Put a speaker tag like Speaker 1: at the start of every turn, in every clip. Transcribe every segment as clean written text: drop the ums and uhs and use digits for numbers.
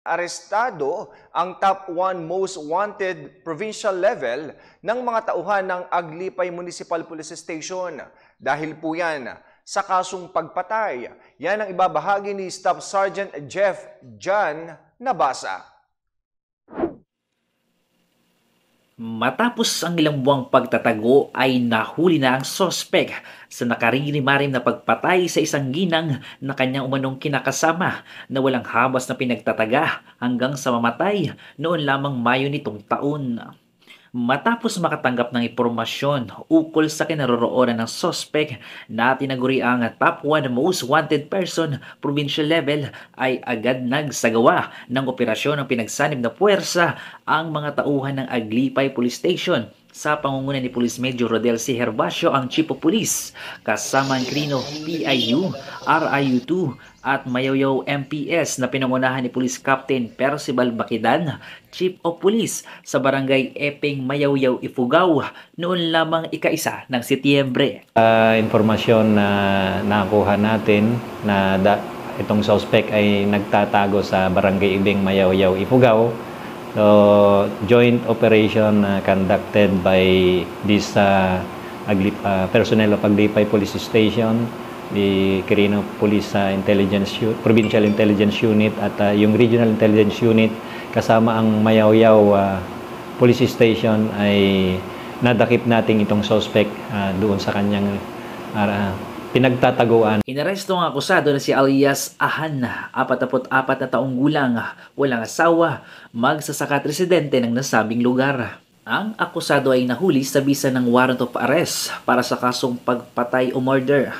Speaker 1: Arestado ang top 1 most wanted provincial level ng mga tauhan ng Aglipay Municipal Police Station. Dahil po yan sa kasong pagpatay. Yan ang ibabahagi ni Staff Sergeant Jeff Jan Nabasa.
Speaker 2: Matapos ang ilang buwang pagtatago ay nahuli na ang sospek sa nakaririmarim na pagpatay sa isang ginang na kanyang umanong kinakasama na walang habas na pinagtataga hanggang sa mamatay noon lamang Mayo nitong taon. Matapos makatanggap ng impormasyon ukol sa kinaroroonan ng sospek na tinaguri ang top 1 most wanted person provincial level ay agad nagsagawa ng operasyon ng pinagsanib na puwersa ang mga tauhan ng Aglipay Police Station sa pangunguna ni Police Major Rodel C. Herbacio ang Chief of Police kasama ang Quirino PIU, RIU2 at Mayawyaw MPS na pinangunahan ni Police Captain Percival Baquidan, Chief of Police sa Barangay Epeng, Mayawyaw, Ifugao noon lamang ika-1 ng Setyembre.
Speaker 3: Informasyon na nakuha natin na itong suspect ay nagtatago sa Barangay Epeng, Mayawyaw, Ifugao. So, joint operation conducted by this personnel of Aglipay Police Station, the Quirino Police Provincial Intelligence Unit at yung Regional Intelligence Unit kasama ang Mayawyaw Police Station ay nadakip natin itong suspect doon sa kanyang pinagtataguan.
Speaker 2: Inaresto ang akusado na si alias Ahan, 44 na taong gulang, walang asawa, magsasakat residente ng nasabing lugar. Ang akusado ay nahuli sa bisa ng warrant of arrest para sa kasong pagpatay o murder.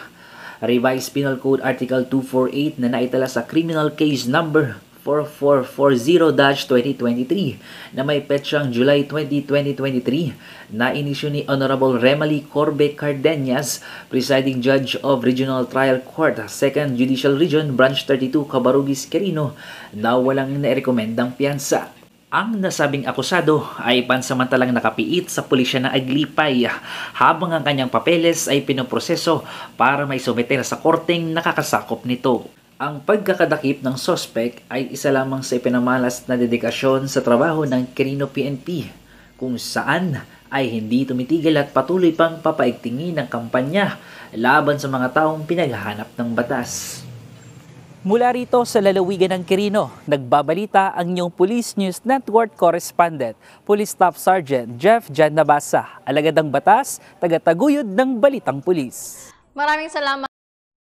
Speaker 2: Revised Penal Code Article 248 na naitala sa Criminal Case Number 4440-2023 na may petsang July 20, 2023 na inisyu ni Honorable Remali Corbe Cardenas, Presiding Judge of Regional Trial Court, 2nd Judicial Region, Branch 32, Cabarugis, Quirino, na walang narekomendang piyansa. Ang nasabing akusado ay pansamantalang nakapiit sa pulisya ng Aglipay habang ang kanyang papeles ay pinoproseso para maisumeter sa korteng nakakasakop nito. Ang pagkakadakip ng sospek ay isa lamang sa ipinamalas na dedikasyon sa trabaho ng Quirino PNP kung saan ay hindi tumitigil at patuloy pang papaigtingin ang kampanya laban sa mga taong pinaghahanap ng batas. Mula rito sa lalawigan ng Quirino, nagbabalita ang inyong Police News Network correspondent, Police Staff Sergeant Jeff Jan Nabasa, alagad ng batas, tagataguyod ng Balitang Pulis.
Speaker 4: Maraming salamat.